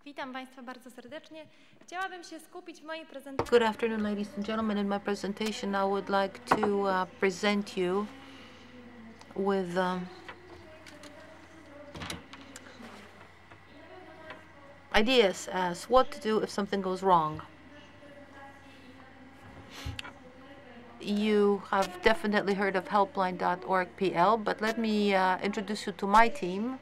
Witam Państwa bardzo serdecznie. Chciałabym się skupić w mojej prezentacji. Good afternoon, ladies and gentlemen. In my presentation, I would like to present you with ideas as what to do if something goes wrong. You have definitely heard of helpline.org.pl, but let me introduce you to my team,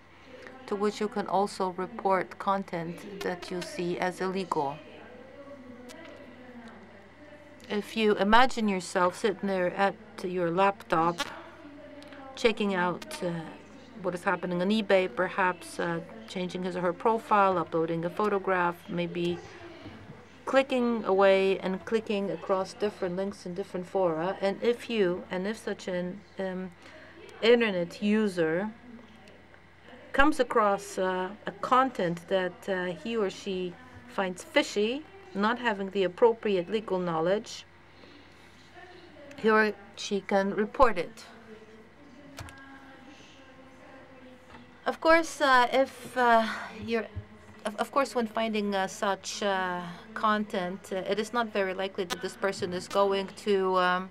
to which you can also report content that you see as illegal. If you imagine yourself sitting there at your laptop, checking out what is happening on eBay, perhaps changing his or her profile, uploading a photograph, maybe clicking away and clicking across different links in different fora, and if such an internet user comes across a content that he or she finds fishy, not having the appropriate legal knowledge, he or she can report it. Of course, when finding such content, it is not very likely that this person is going to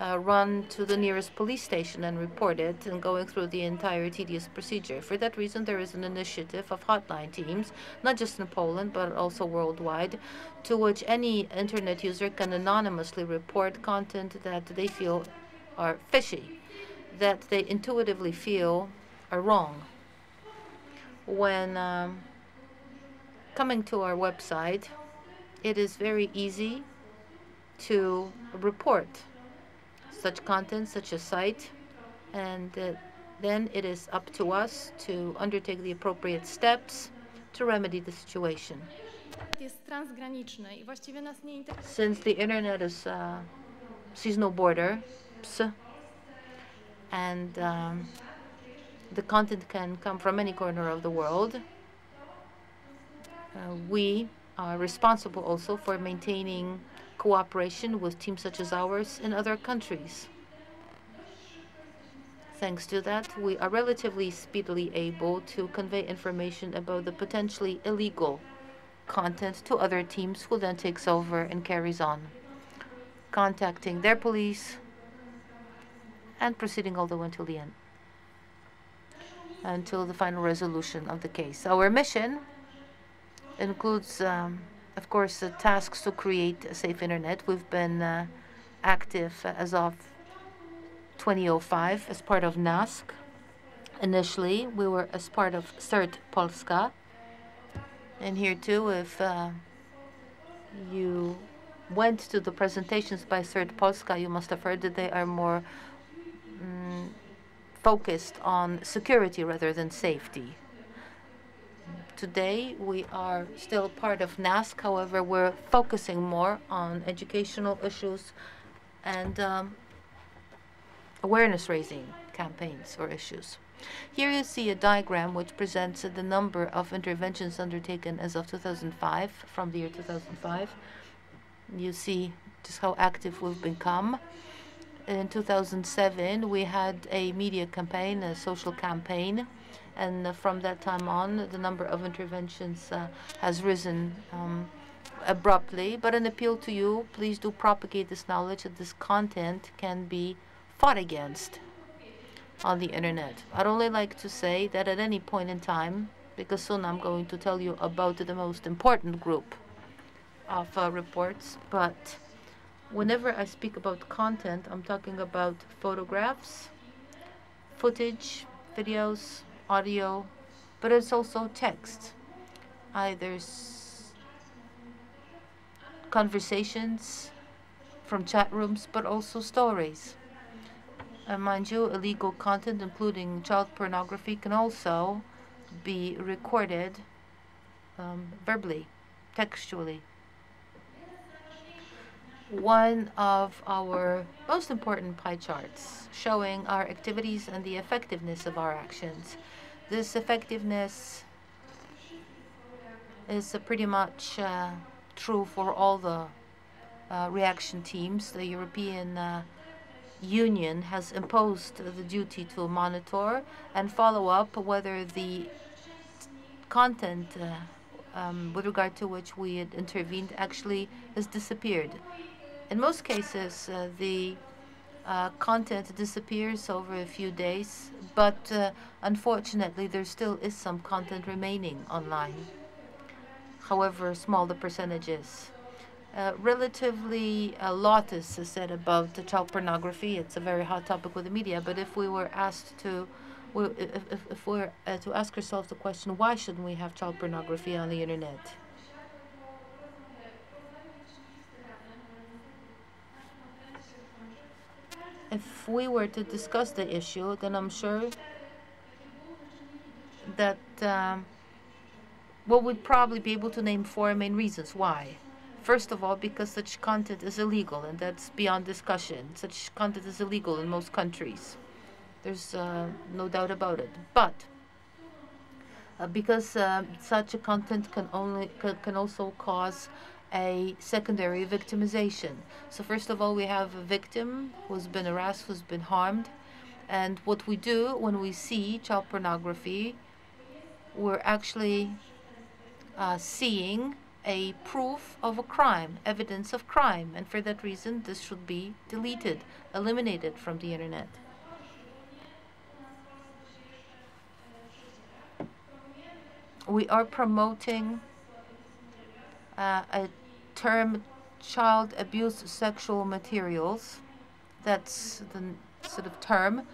run to the nearest police station and report it and going through the entire tedious procedure. For that reason, there is an initiative of hotline teams, not just in Poland, but also worldwide, to which any internet user can anonymously report content that they feel are fishy, that they intuitively feel are wrong. When coming to our website, it is very easy to report such content, such a site, and then it is up to us to undertake the appropriate steps to remedy the situation. Since the internet sees no borders, and the content can come from any corner of the world, we are responsible also for maintaining cooperation with teams such as ours in other countries. Thanks to that, we are relatively speedily able to convey information about the potentially illegal content to other teams, who then takes over and carries on, contacting their police and proceeding all the way until the end, until the final resolution of the case. Our mission includes of course, tasks to create a safe internet. We've been active as of 2005 as part of NASK. Initially, we were as part of CERT Polska. And here too, if you went to the presentations by CERT Polska, you must have heard that they are more focused on security rather than safety. Today, we are still part of NASK. However, we're focusing more on educational issues and awareness-raising campaigns or issues. Here you see a diagram which presents the number of interventions undertaken as of 2005, from the year 2005. You see just how active we've become. In 2007, we had a media campaign, a social campaign, and from that time on, the number of interventions has risen abruptly. But an appeal to you, please do propagate this knowledge that this content can be fought against on the internet. I'd only like to say that at any point in time, because soon I'm going to tell you about the most important group of reports, but whenever I speak about content, I'm talking about photographs, footage, videos, audio, but it's also text, either conversations from chat rooms, but also stories. Mind you, illegal content, including child pornography, can also be recorded verbally, textually. One of our most important pie charts showing our activities and the effectiveness of our actions. This effectiveness is pretty much true for all the reaction teams. The European Union has imposed the duty to monitor and follow up whether the content with regard to which we had intervened actually has disappeared. In most cases, the content disappears over a few days, but unfortunately there still is some content remaining online, however small the percentage is. Relatively a lot is said about the child pornography. It's a very hot topic with the media, but if we were asked to if we're to ask ourselves the question, why shouldn't we have child pornography on the internet? If we were to discuss the issue, then I'm sure that we'd probably be able to name four main reasons why. First of all, because such content is illegal, and that's beyond discussion. Such content is illegal in most countries. There's no doubt about it. But because such a content can also cause a secondary victimization. So first of all, we have a victim who's been harassed, who's been harmed, and what we do when we see child pornography, we're actually seeing a proof of a crime, evidence of crime, and for that reason this should be deleted, eliminated from the internet. We are promoting a term, child abuse sexual materials. That's the sort of term,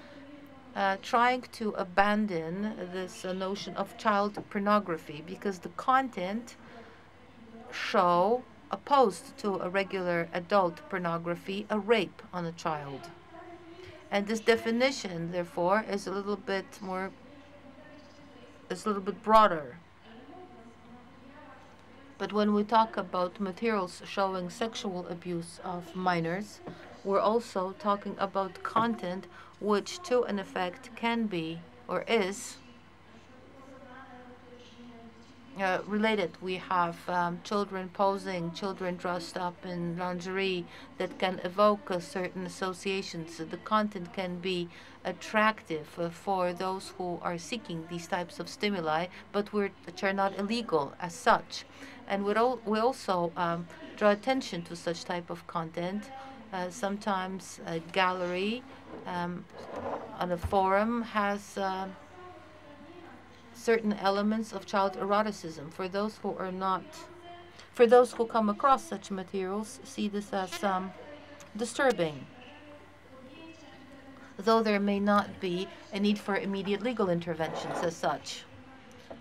trying to abandon this notion of child pornography, because the content show, opposed to a regular adult pornography, a rape on a child. And this definition, therefore, is a little bit broader. But when we talk about materials showing sexual abuse of minors, we're also talking about content which, to an effect, can be or is related. We have children posing, children dressed up in lingerie that can evoke certain associations. The content can be attractive for those who are seeking these types of stimuli, but which are not illegal as such. And we also draw attention to such type of content. Sometimes a gallery on a forum has certain elements of child eroticism. For those who come across such materials, see this as disturbing, though there may not be a need for immediate legal interventions as such.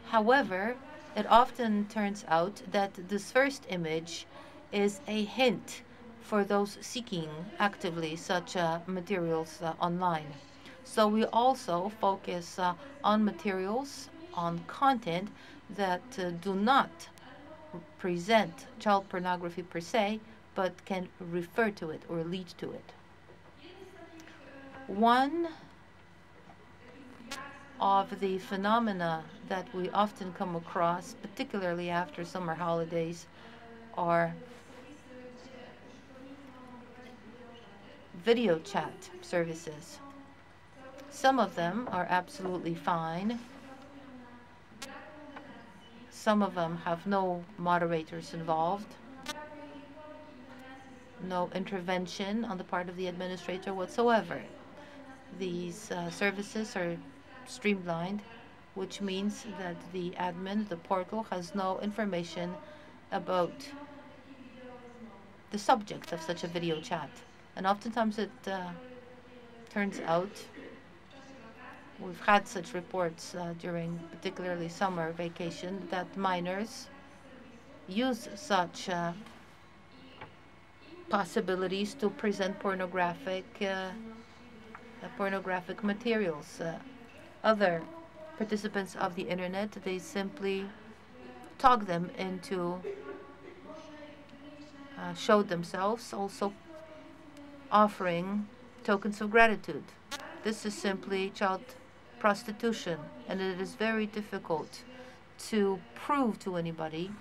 However, it often turns out that this first image is a hint for those seeking actively such materials online. So we also focus on materials, on content that do not present child pornography per se, but can refer to it or lead to it. One of the phenomena that we often come across, particularly after summer holidays, are video chat services. Some of them are absolutely fine. Some of them have no moderators involved, no intervention on the part of the administrator whatsoever. These services are streamlined, which means that the admin, the portal, has no information about the subject of such a video chat. And oftentimes it turns out, we've had such reports during particularly summer vacation, that minors use such possibilities to present pornographic materials. Other participants of the internet, they simply talk them into show themselves, also offering tokens of gratitude. This is simply child prostitution, and it is very difficult to prove to anybody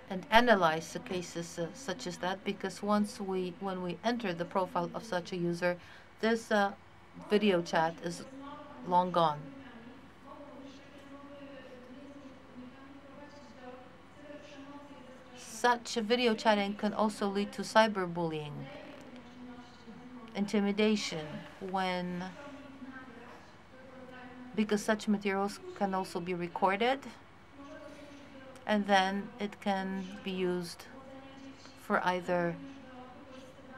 and analyze the cases such as that, because when we enter the profile of such a user, this video chat is long gone. such video chatting can also lead to cyberbullying, intimidation, because such materials can also be recorded, and then it can be used for either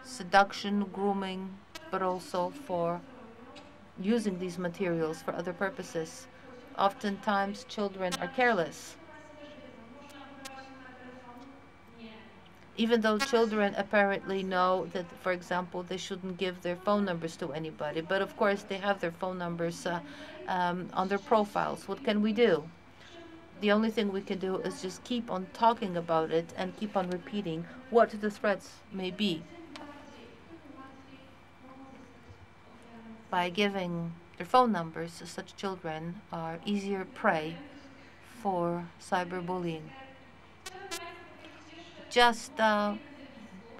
seduction, grooming, but also for using these materials for other purposes. Oftentimes, children are careless. Even though children apparently know that, for example, they shouldn't give their phone numbers to anybody, but of course they have their phone numbers on their profiles. What can we do? The only thing we can do is just keep on talking about it and keep on repeating what the threats may be. By giving their phone numbers, such children are easier prey for cyberbullying. Just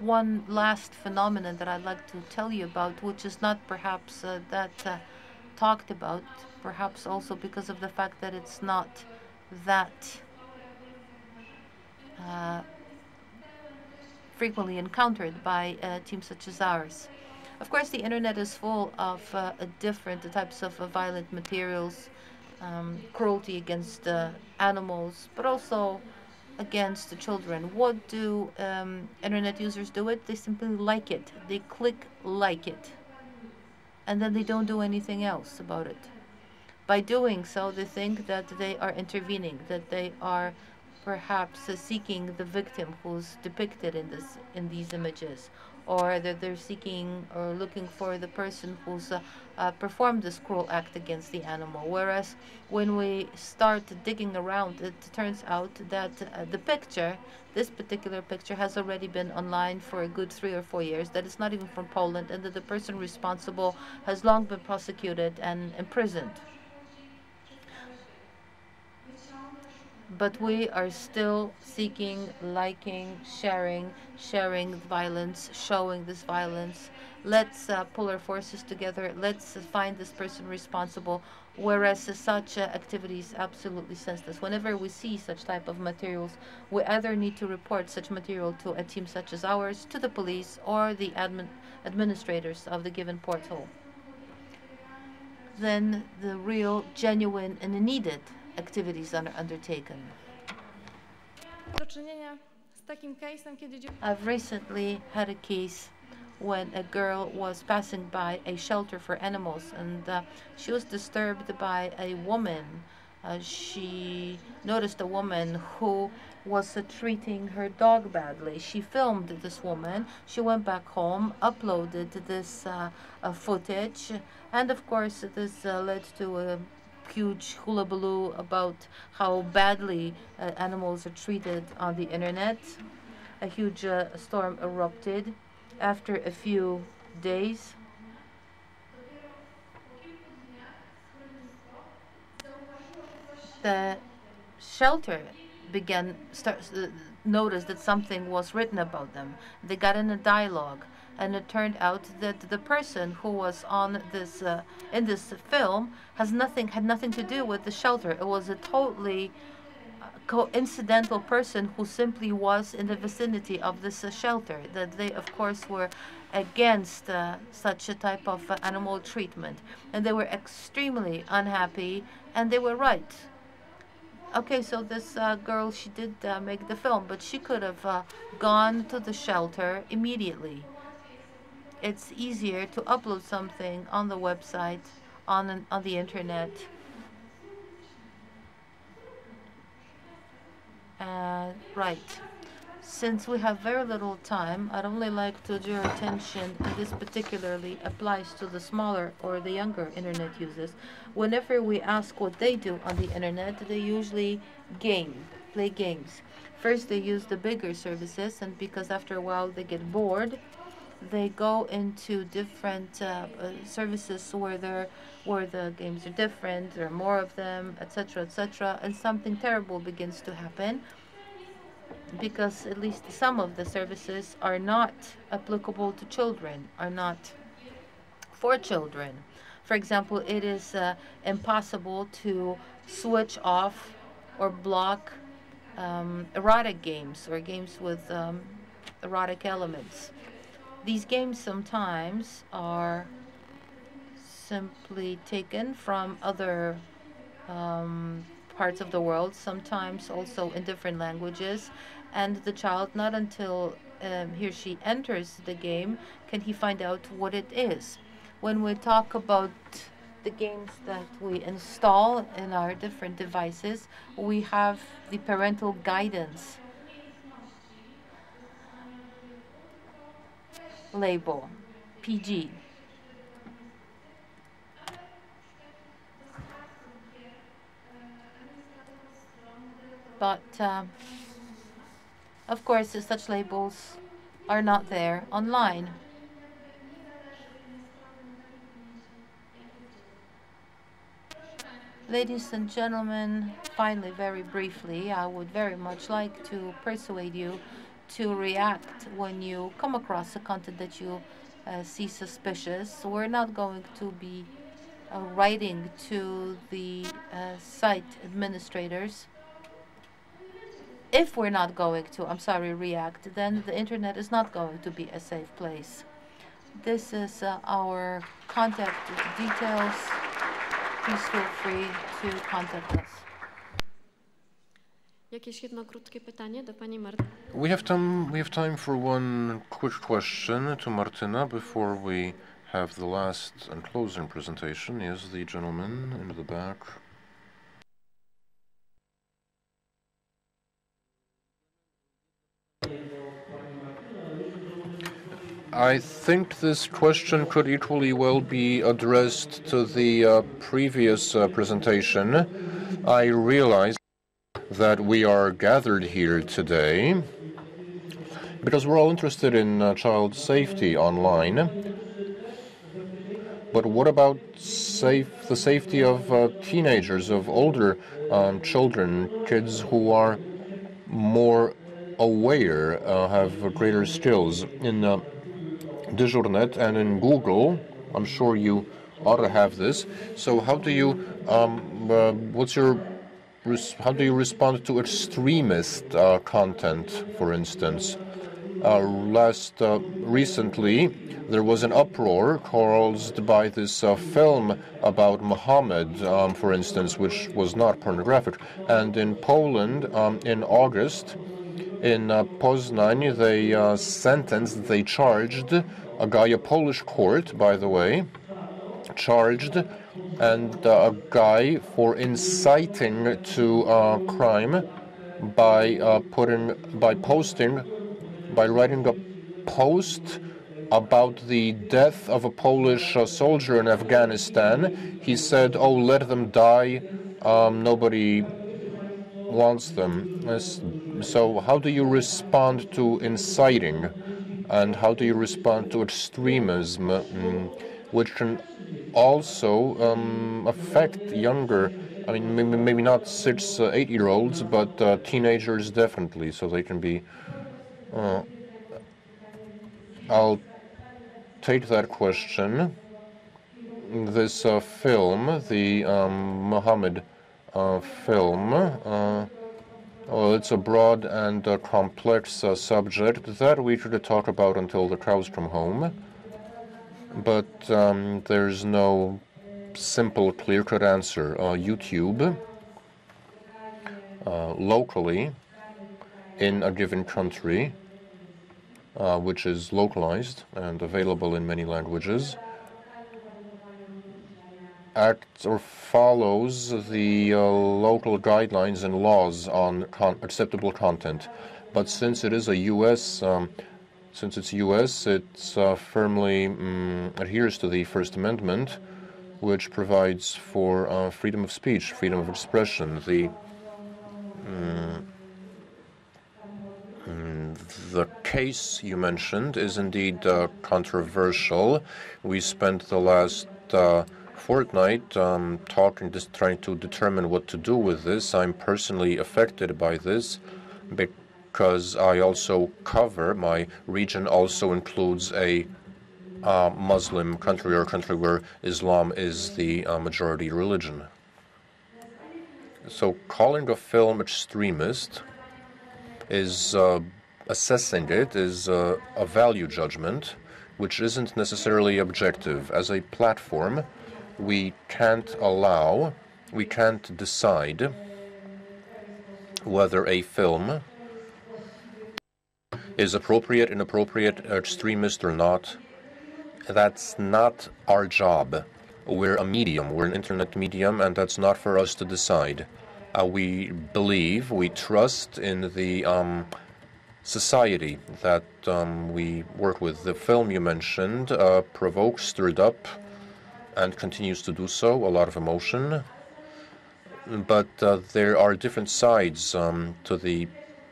one last phenomenon that I'd like to tell you about, which is not perhaps that talked about, perhaps also because of the fact that it's not that frequently encountered by teams such as ours. Of course, the internet is full of different types of violent materials, cruelty against animals, but also against the children. What do internet users do it? They simply like it. They click like it. And then they don't do anything else about it. By doing so, they think that they are intervening, that they are perhaps seeking the victim who's depicted in these images, or that they're seeking or looking for the person who's performed this cruel act against the animal. Whereas when we start digging around, it turns out that this particular picture has already been online for a good 3 or 4 years, that it's not even from Poland, and that the person responsible has long been prosecuted and imprisoned. But we are still seeking, liking, sharing violence, showing this violence. Let's pull our forces together. Let's find this person responsible. Whereas such activities absolutely senseless. Whenever we see such type of materials, we either need to report such material to a team such as ours, to the police, or the administrators of the given portal. Then the real, genuine, and needed activities are undertaken. I've recently had a case when a girl was passing by a shelter for animals, and she was disturbed by a woman. She noticed a woman who was treating her dog badly. She filmed this woman. She went back home, uploaded this footage, and of course this led to a huge hullabaloo about how badly animals are treated on the internet. A huge storm erupted. After a few days, the shelter noticed that something was written about them. They got in a dialogue, and it turned out that the person who was on this in this film had nothing to do with the shelter. It was a totally coincidental person who simply was in the vicinity of this shelter. That they, of course, were against such a type of animal treatment, and they were extremely unhappy, and they were right. Okay, so this girl, she did make the film, but she could have gone to the shelter immediately. It's easier to upload something on the website, on the internet. Right. Since we have very little time, I'd only like to draw your attention, and this particularly applies to the smaller or the younger internet users. Whenever we ask what they do on the internet, they usually play games. First, they use the bigger services, and because after a while they get bored, they go into different services where the games are different, there are more of them, etc., etc., and something terrible begins to happen, because at least some of the services are not applicable to children, are not for children. For example, it is impossible to switch off or block erotic games or games with erotic elements. These games sometimes are simply taken from other parts of the world, sometimes also in different languages, and the child, not until he or she enters the game can he find out what it is. When we talk about the games that we install in our different devices, we have the parental guidance label, PG. But of course, such labels are not there online. Ladies and gentlemen, finally, very briefly, I would very much like to persuade you to react when you come across a content that you see suspicious. So we're not going to be writing to the site administrators. If we're not going to, react, then the internet is not going to be a safe place. This is our contact details. Please feel free to contact us. Jakieś jedno krótkie pytanie do pani We have time for one quick question to Martyna before we have the last and closing presentation. Yes, the gentleman in the back. I think this question could equally well be addressed to the previous presentation. I realize that we are gathered here today because we're all interested in child safety online. But what about the safety of teenagers, of older children, kids who are more aware, have greater skills? In Dyżurnet and in Google, I'm sure you ought to have this. So how do you how do you respond to extremist content, for instance? Recently, there was an uproar caused by this film about Muhammad, for instance, which was not pornographic. And in Poland, in August, in Poznań, they charged a guy, a Polish court, by the way, charged a guy for inciting to crime by writing a post about the death of a Polish soldier in Afghanistan. He said, "Oh, let them die. Nobody wants them." So how do you respond to inciting? And how do you respond to extremism, which can also affect younger, I mean, maybe not 6, 8-year-olds, but teenagers definitely, so they can be... I'll take that question. This film, the Muhammad film, well, it's a broad and complex subject that we could talk about until the cows come home. But there's no simple, clear-cut answer. YouTube, locally, in a given country, which is localized and available in many languages, acts or follows the local guidelines and laws on acceptable content. But since it is a U.S., since it's U.S., it firmly adheres to the First Amendment, which provides for freedom of speech, freedom of expression. The case you mentioned is indeed controversial. We spent the last fortnight trying to determine what to do with this. I'm personally affected by this because I also cover, my region also includes a Muslim country, or a country where Islam is the majority religion. So calling a film extremist is assessing it is a value judgment, which isn't necessarily objective. As a platform, we can't decide whether a film is appropriate, inappropriate, extremist or not. That's not our job. We're a medium, we're an internet medium, and that's not for us to decide. We trust in the society that we work with. The film you mentioned provoked, stirred up, and continues to do so, a lot of emotion. But there are different sides to the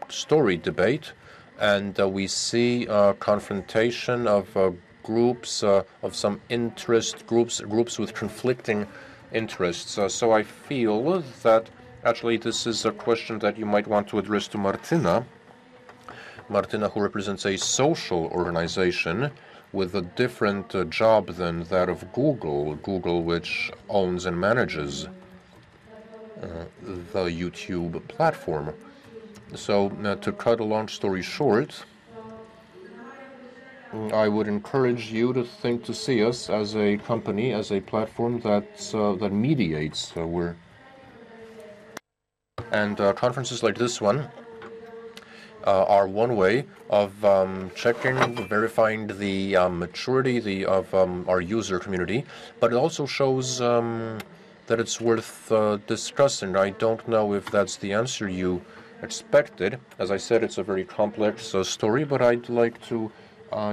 story debate, and we see confrontation of groups of some interest groups with conflicting interests. So I feel that actually this is a question that you might want to address to Martyna, who represents a social organization with a different job than that of Google, which owns and manages the YouTube platform. So to cut a long story short, I would encourage you to see us as a company, as a platform that mediates. Conferences like this one are one way of checking, verifying the maturity of our user community, but it also shows that it's worth discussing. I don't know if that's the answer you expected. As I said, it's a very complex story, but I'd like to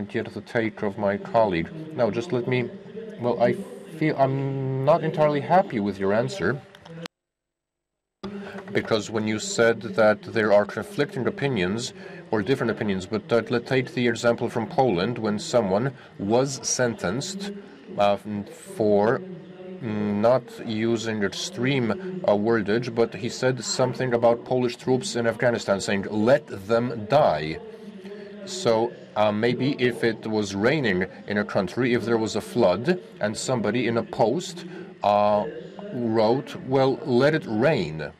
get the take of my colleague. Now, just let me... Well, I feel I'm not entirely happy with your answer, because when you said that there are conflicting opinions or different opinions, but let's take the example from Poland when someone was sentenced for not using extreme wordage, but he said something about Polish troops in Afghanistan, saying, "Let them die." So maybe if it was raining in a country, if there was a flood, and somebody in a post wrote, "Well, let it rain."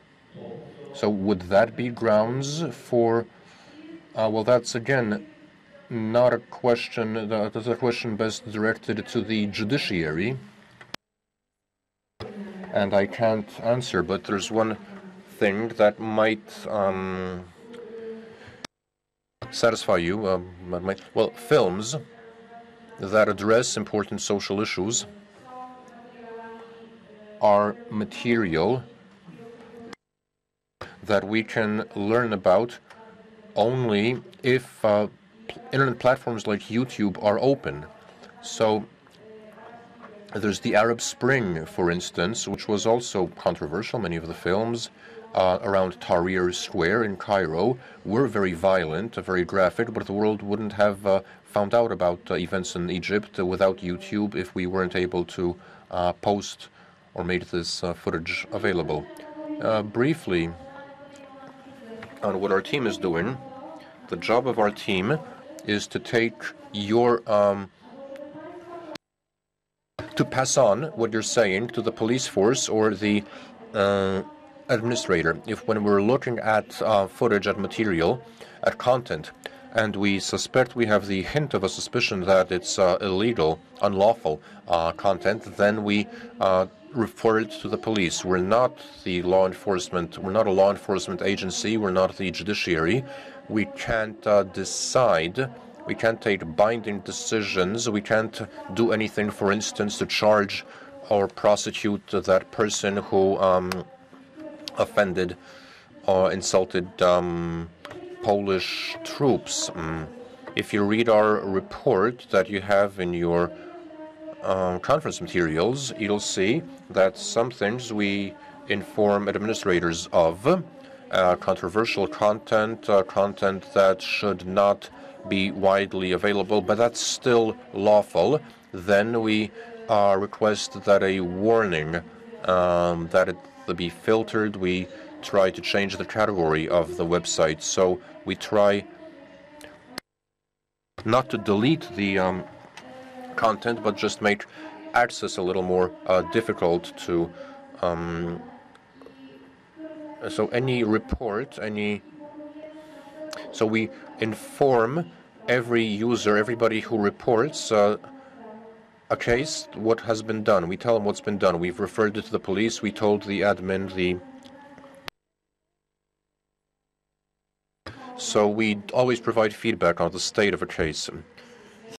So would that be grounds for... well, that's again not a question, that's a question best directed to the judiciary. And I can't answer, but there's one thing that might satisfy you. Well, films that address important social issues are material that we can learn about only if internet platforms like YouTube are open. So there's the Arab Spring, for instance, which was also controversial. Many of the films around Tahrir Square in Cairo were very violent, very graphic, but the world wouldn't have found out about events in Egypt without YouTube if we weren't able to post or make this footage available. Briefly, on what our team is doing, the job of our team is to take your to pass on what you're saying to the police force or the administrator. If when we're looking at footage, at material, at content, and we suspect, we have the hint of a suspicion that it's illegal, unlawful content, then we refer it to the police. We're not the law enforcement. We're not a law enforcement agency. We're not the judiciary. We can't decide. We can't take binding decisions. We can't do anything, for instance, to charge or prosecute that person who offended or insulted Polish troops. If you read our report that you have in your conference materials, you'll see that some things we inform administrators of, controversial content, content that should not be widely available, but that's still lawful. Then we request that a warning that it be filtered. We try to change the category of the website, so we try not to delete the content, but just make access a little more difficult to. So any report, any So we inform every user, everybody who reports a case, what has been done. We tell them what's been done. We've referred it to the police. We told the admin, So we always provide feedback on the state of a case.